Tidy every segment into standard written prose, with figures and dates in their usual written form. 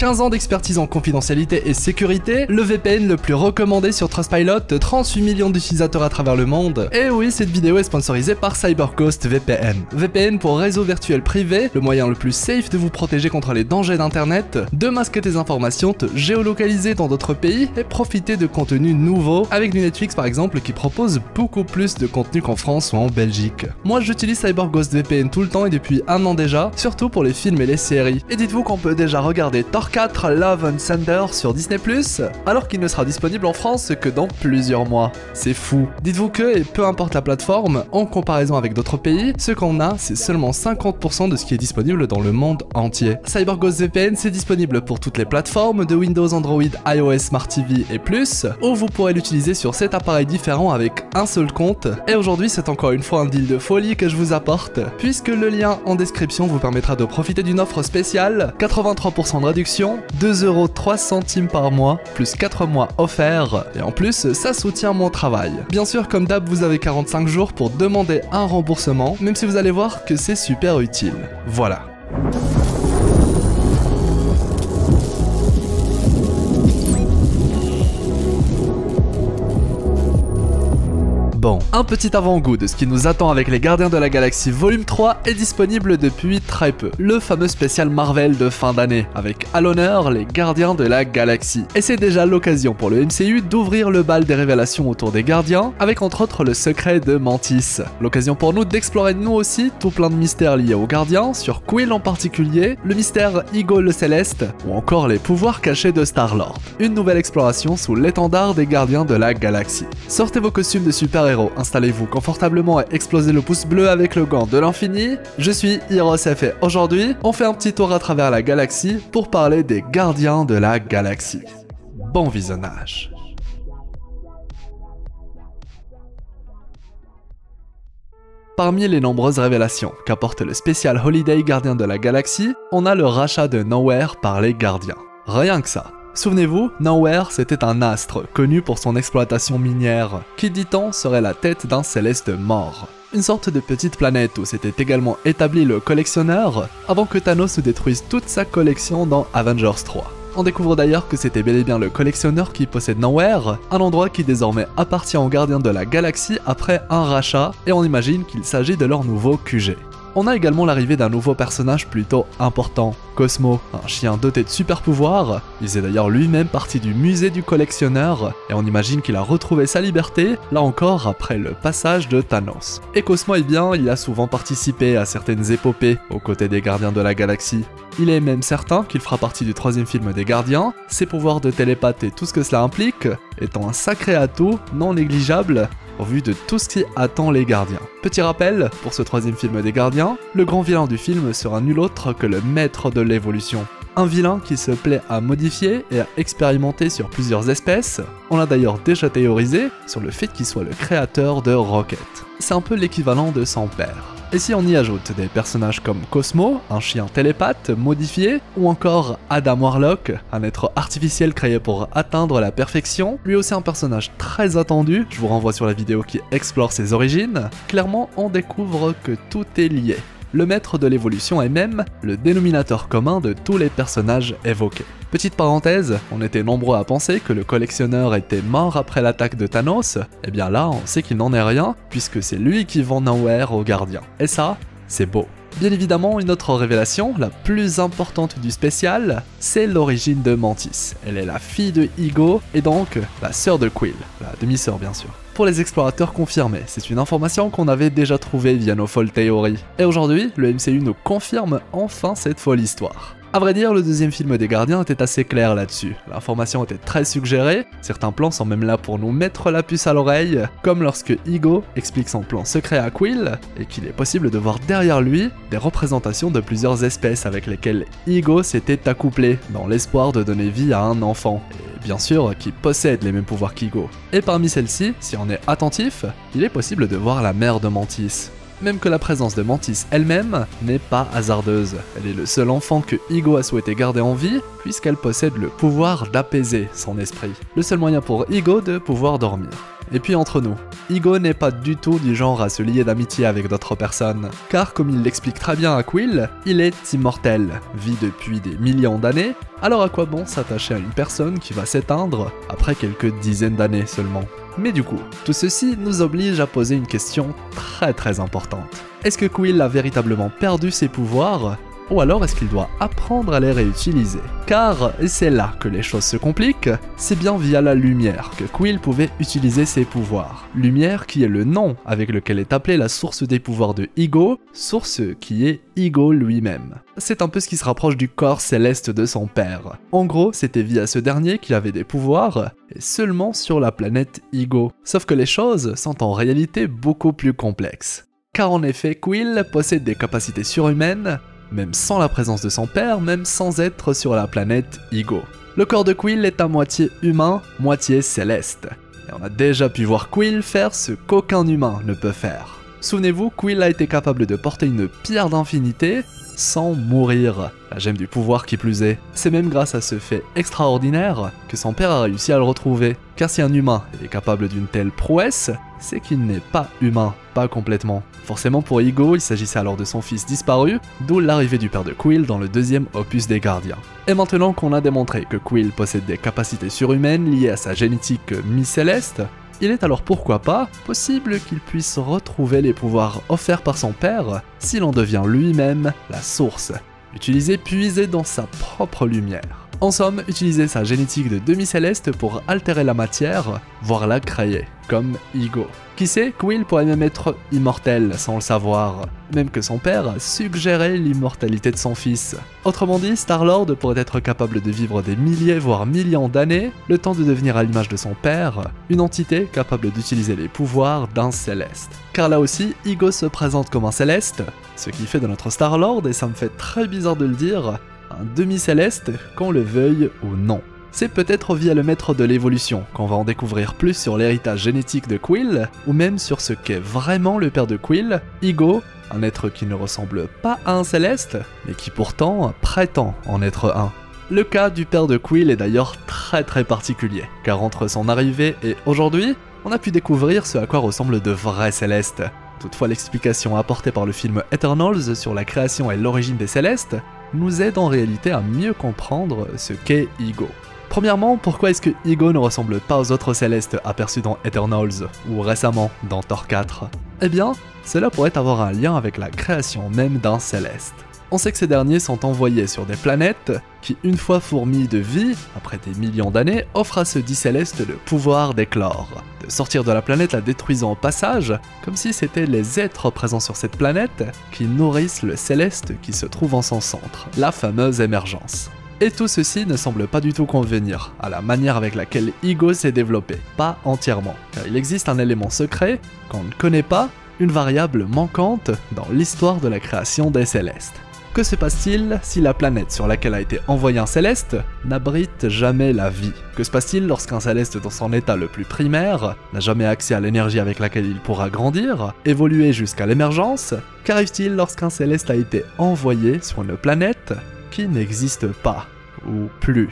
15 ans d'expertise en confidentialité et sécurité, le VPN le plus recommandé sur Trustpilot, 38 millions d'utilisateurs à travers le monde. Et oui, cette vidéo est sponsorisée par CyberGhost VPN. VPN pour réseau virtuel privé, le moyen le plus safe de vous protéger contre les dangers d'internet, de masquer tes informations, te géolocaliser dans d'autres pays et profiter de contenus nouveaux, avec du Netflix par exemple qui propose beaucoup plus de contenu qu'en France ou en Belgique. Moi j'utilise CyberGhost VPN tout le temps et depuis un an déjà, surtout pour les films et les séries. Et dites-vous qu'on peut déjà regarder Thor 4 Love and Thunder sur Disney+, alors qu'il ne sera disponible en France que dans plusieurs mois. C'est fou. Dites-vous que, et peu importe la plateforme, en comparaison avec d'autres pays, ce qu'on a, c'est seulement 50% de ce qui est disponible dans le monde entier. CyberGhost VPN, c'est disponible pour toutes les plateformes de Windows, Android, iOS, Smart TV et plus, ou vous pourrez l'utiliser sur 7 appareils différents avec un seul compte. Et aujourd'hui, c'est encore une fois un deal de folie que je vous apporte, puisque le lien en description vous permettra de profiter d'une offre spéciale, 83% de réduction, 2,03 € par mois, plus 4 mois offerts, et en plus, ça soutient mon travail. Bien sûr, comme d'hab, vous avez 45 jours pour demander un remboursement, même si vous allez voir que c'est super utile. Voilà. Bon, un petit avant-goût de ce qui nous attend avec les Gardiens de la Galaxie Volume 3 est disponible depuis très peu. Le fameux spécial Marvel de fin d'année, avec à l'honneur les Gardiens de la Galaxie. Et c'est déjà l'occasion pour le MCU d'ouvrir le bal des révélations autour des Gardiens, avec entre autres le secret de Mantis. L'occasion pour nous d'explorer nous aussi tout plein de mystères liés aux Gardiens, sur Quill en particulier, le mystère Ego le Céleste, ou encore les pouvoirs cachés de Star-Lord. Une nouvelle exploration sous l'étendard des Gardiens de la Galaxie. Sortez vos costumes de super-héros, installez-vous confortablement et explosez le pouce bleu avec le gant de l'infini. Je suis HeroesF et aujourd'hui, on fait un petit tour à travers la galaxie pour parler des Gardiens de la Galaxie. Bon visionnage. Parmi les nombreuses révélations qu'apporte le spécial Holiday Gardiens de la Galaxie, on a le rachat de Knowhere par les Gardiens. Rien que ça. Souvenez-vous, Knowhere c'était un astre connu pour son exploitation minière, qui dit-on serait la tête d'un céleste mort. Une sorte de petite planète où s'était également établi le collectionneur avant que Thanos détruise toute sa collection dans Avengers 3. On découvre d'ailleurs que c'était bel et bien le collectionneur qui possède Knowhere, un endroit qui désormais appartient aux Gardiens de la Galaxie après un rachat, et on imagine qu'il s'agit de leur nouveau QG. On a également l'arrivée d'un nouveau personnage plutôt important, Cosmo, un chien doté de super pouvoirs. Il faisait d'ailleurs lui-même partie du musée du collectionneur, et on imagine qu'il a retrouvé sa liberté, là encore après le passage de Thanos. Et Cosmo, eh bien, il a souvent participé à certaines épopées aux côtés des Gardiens de la Galaxie. Il est même certain qu'il fera partie du 3e film des Gardiens, ses pouvoirs de télépathe et tout ce que cela implique, étant un sacré atout non négligeable au vu de tout ce qui attend les Gardiens. Petit rappel, pour ce 3e film des Gardiens, le grand vilain du film sera nul autre que le maître de l'évolution. Un vilain qui se plaît à modifier et à expérimenter sur plusieurs espèces. On a d'ailleurs déjà théorisé sur le fait qu'il soit le créateur de Rocket. C'est un peu l'équivalent de son père. Et si on y ajoute des personnages comme Cosmo, un chien télépathe modifié, ou encore Adam Warlock, un être artificiel créé pour atteindre la perfection, lui aussi un personnage très attendu, je vous renvoie sur la vidéo qui explore ses origines, clairement on découvre que tout est lié. Le maître de l'évolution est même le dénominateur commun de tous les personnages évoqués. Petite parenthèse, on était nombreux à penser que le collectionneur était mort après l'attaque de Thanos, et bien là on sait qu'il n'en est rien, puisque c'est lui qui vend Knowhere aux Gardiens. Et ça, c'est beau. Bien évidemment, une autre révélation, la plus importante du spécial, c'est l'origine de Mantis. Elle est la fille de Ego, et donc la sœur de Quill, la demi-sœur bien sûr. Pour les explorateurs confirmés, c'est une information qu'on avait déjà trouvée via nos folles théories. Et aujourd'hui, le MCU nous confirme enfin cette folle histoire. A vrai dire, le 2e film des Gardiens était assez clair là-dessus. L'information était très suggérée, certains plans sont même là pour nous mettre la puce à l'oreille, comme lorsque Ego explique son plan secret à Quill, et qu'il est possible de voir derrière lui des représentations de plusieurs espèces avec lesquelles Ego s'était accouplé, dans l'espoir de donner vie à un enfant. Et bien sûr, qui possède les mêmes pouvoirs qu'Ego. Et parmi celles-ci, si on est attentif, il est possible de voir la mère de Mantis. Même que la présence de Mantis elle-même n'est pas hasardeuse. Elle est le seul enfant que Ego a souhaité garder en vie, puisqu'elle possède le pouvoir d'apaiser son esprit. Le seul moyen pour Ego de pouvoir dormir. Et puis entre nous, Igo n'est pas du tout du genre à se lier d'amitié avec d'autres personnes, car comme il l'explique très bien à Quill, il est immortel, vit depuis des millions d'années, alors à quoi bon s'attacher à une personne qui va s'éteindre après quelques dizaines d'années seulement? Mais du coup, tout ceci nous oblige à poser une question très importante. Est-ce que Quill a véritablement perdu ses pouvoirs? Ou alors est-ce qu'il doit apprendre à les réutiliser? Car, et c'est là que les choses se compliquent, c'est bien via la lumière que Quill pouvait utiliser ses pouvoirs. Lumière qui est le nom avec lequel est appelée la source des pouvoirs de Igo, source qui est Igo lui-même. C'est un peu ce qui se rapproche du corps céleste de son père. En gros, c'était via ce dernier qu'il avait des pouvoirs, et seulement sur la planète Igo. Sauf que les choses sont en réalité beaucoup plus complexes. Car en effet, Quill possède des capacités surhumaines, même sans la présence de son père, même sans être sur la planète Igo. Le corps de Quill est à moitié humain, moitié céleste. Et on a déjà pu voir Quill faire ce qu'aucun humain ne peut faire. Souvenez-vous, Quill a été capable de porter une pierre d'infinité sans mourir, la gemme du pouvoir qui plus est. C'est même grâce à ce fait extraordinaire que son père a réussi à le retrouver. Car si un humain est capable d'une telle prouesse, c'est qu'il n'est pas humain, pas complètement. Forcément pour Igo, il s'agissait alors de son fils disparu, d'où l'arrivée du père de Quill dans le deuxième opus des Gardiens. Et maintenant qu'on a démontré que Quill possède des capacités surhumaines liées à sa génétique mi-céleste, il est alors pourquoi pas possible qu'il puisse retrouver les pouvoirs offerts par son père s'il en devient lui-même la source, utiliser puiser dans sa propre lumière. En somme, utiliser sa génétique de demi-céleste pour altérer la matière, voire la créer, comme Igo. Qui sait, Quill pourrait même être immortel sans le savoir, même que son père suggérait l'immortalité de son fils. Autrement dit, Star-Lord pourrait être capable de vivre des milliers voire millions d'années, le temps de devenir à l'image de son père, une entité capable d'utiliser les pouvoirs d'un céleste. Car là aussi, Igo se présente comme un céleste, ce qui fait de notre Star-Lord, et ça me fait très bizarre de le dire, un demi-céleste, qu'on le veuille ou non. C'est peut-être via le maître de l'évolution qu'on va en découvrir plus sur l'héritage génétique de Quill, ou même sur ce qu'est vraiment le père de Quill, Igo, un être qui ne ressemble pas à un céleste, mais qui pourtant prétend en être un. Le cas du père de Quill est d'ailleurs très particulier, car entre son arrivée et aujourd'hui, on a pu découvrir ce à quoi ressemblent de vrais célestes. Toutefois, l'explication apportée par le film Eternals sur la création et l'origine des célestes nous aide en réalité à mieux comprendre ce qu'est Igo. Premièrement, pourquoi est-ce que Igo ne ressemble pas aux autres célestes aperçus dans Eternals, ou récemment dans Thor 4 ? Eh bien, cela pourrait avoir un lien avec la création même d'un céleste. On sait que ces derniers sont envoyés sur des planètes qui, une fois fourmies de vie, après des millions d'années, offrent à ce dit céleste le pouvoir d'éclore, de sortir de la planète la détruisant au passage, comme si c'était les êtres présents sur cette planète qui nourrissent le céleste qui se trouve en son centre, la fameuse émergence. Et tout ceci ne semble pas du tout convenir à la manière avec laquelle Igo s'est développé, pas entièrement, car il existe un élément secret qu'on ne connaît pas, une variable manquante dans l'histoire de la création des célestes. Que se passe-t-il si la planète sur laquelle a été envoyé un céleste n'abrite jamais la vie? Que se passe-t-il lorsqu'un céleste dans son état le plus primaire n'a jamais accès à l'énergie avec laquelle il pourra grandir, évoluer jusqu'à l'émergence? Qu'arrive-t-il lorsqu'un céleste a été envoyé sur une planète qui n'existe pas, ou plus?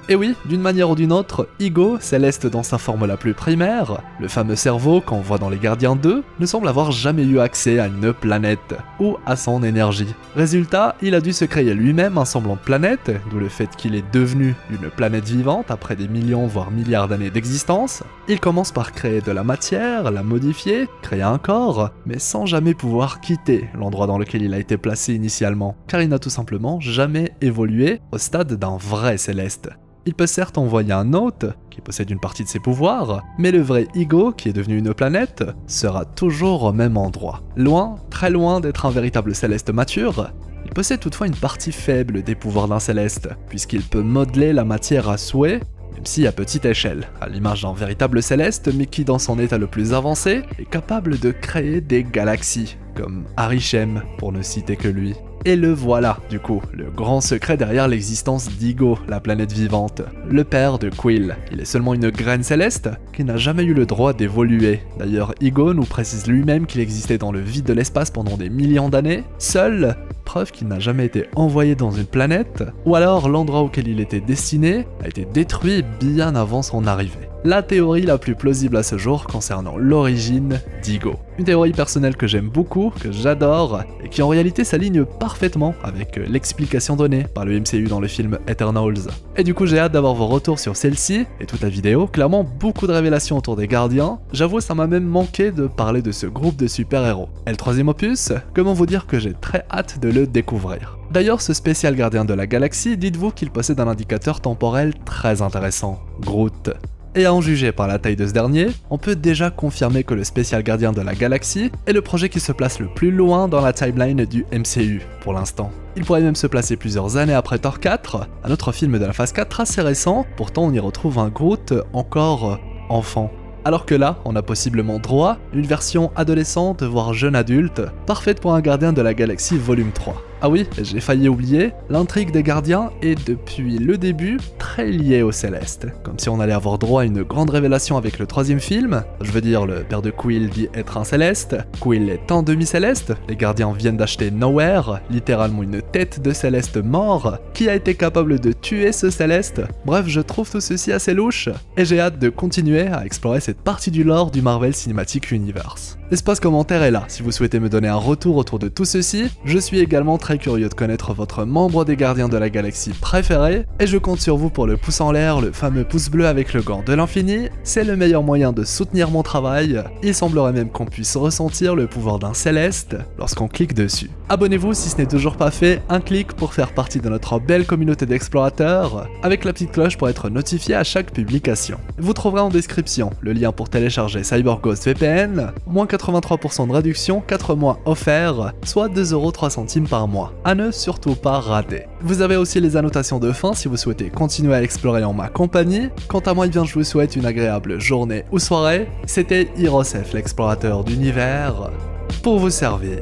Et oui, d'une manière ou d'une autre, Igo, céleste dans sa forme la plus primaire, le fameux cerveau qu'on voit dans Les Gardiens 2, ne semble avoir jamais eu accès à une planète, ou à son énergie. Résultat, il a dû se créer lui-même un semblant de planète, d'où le fait qu'il est devenu une planète vivante après des millions voire milliards d'années d'existence. Il commence par créer de la matière, la modifier, créer un corps, mais sans jamais pouvoir quitter l'endroit dans lequel il a été placé initialement, car il n'a tout simplement jamais évolué au stade d'un vrai céleste. Il peut certes envoyer un hôte, qui possède une partie de ses pouvoirs, mais le vrai Igo, qui est devenu une planète, sera toujours au même endroit. Loin, très loin d'être un véritable céleste mature, il possède toutefois une partie faible des pouvoirs d'un céleste, puisqu'il peut modeler la matière à souhait, même si à petite échelle, à l'image d'un véritable céleste, mais qui dans son état le plus avancé, est capable de créer des galaxies, comme Arishem, pour ne citer que lui. Et le voilà, du coup, le grand secret derrière l'existence d'Igo, la planète vivante, le père de Quill. Il est seulement une graine céleste qui n'a jamais eu le droit d'évoluer. D'ailleurs, Igo nous précise lui-même qu'il existait dans le vide de l'espace pendant des millions d'années, seul, preuve qu'il n'a jamais été envoyé dans une planète, ou alors l'endroit auquel il était destiné a été détruit bien avant son arrivée. la théorie la plus plausible à ce jour concernant l'origine d'Ego. Une théorie personnelle que j'aime beaucoup, que j'adore, et qui en réalité s'aligne parfaitement avec l'explication donnée par le MCU dans le film Eternals. Et du coup j'ai hâte d'avoir vos retours sur celle-ci, et toute la vidéo, clairement beaucoup de révélations autour des gardiens, j'avoue ça m'a même manqué de parler de ce groupe de super-héros. Et le troisième opus, comment vous dire que j'ai très hâte de le découvrir. D'ailleurs, ce spécial gardien de la galaxie, dites-vous qu'il possède un indicateur temporel très intéressant, Groot. Et à en juger par la taille de ce dernier, on peut déjà confirmer que le spécial gardien de la galaxie est le projet qui se place le plus loin dans la timeline du MCU pour l'instant. Il pourrait même se placer plusieurs années après Thor 4, un autre film de la phase 4 assez récent, pourtant on y retrouve un Groot encore enfant. Alors que là, on a possiblement droit à une version adolescente voire jeune adulte, parfaite pour un gardien de la galaxie volume 3. Ah oui, j'ai failli oublier, l'intrigue des gardiens est depuis le début très liée aux Célestes, comme si on allait avoir droit à une grande révélation avec le troisième film, je veux dire le père de Quill dit être un Céleste, Quill est un demi-Céleste, les gardiens viennent d'acheter Nowhere, littéralement une tête de Céleste mort, qui a été capable de tuer ce Céleste, bref je trouve tout ceci assez louche, et j'ai hâte de continuer à explorer cette partie du lore du Marvel Cinematic Universe. L'espace commentaire est là, si vous souhaitez me donner un retour autour de tout ceci, je suis également très curieux de connaître votre membre des gardiens de la galaxie préféré, et je compte sur vous pour le pouce en l'air, le fameux pouce bleu avec le gant de l'infini, c'est le meilleur moyen de soutenir mon travail, il semblerait même qu'on puisse ressentir le pouvoir d'un Céleste lorsqu'on clique dessus. Abonnez-vous si ce n'est toujours pas fait, un clic pour faire partie de notre belle communauté d'explorateurs, avec la petite cloche pour être notifié à chaque publication. Vous trouverez en description le lien pour télécharger CyberGhost VPN, moins 83% de réduction, 4 mois offerts, soit 2,03€ par mois. À ne surtout pas rater. Vous avez aussi les annotations de fin si vous souhaitez continuer à explorer en ma compagnie. Quant à moi, eh bien, je vous souhaite une agréable journée ou soirée. C'était Hirosef, l'explorateur d'univers, pour vous servir.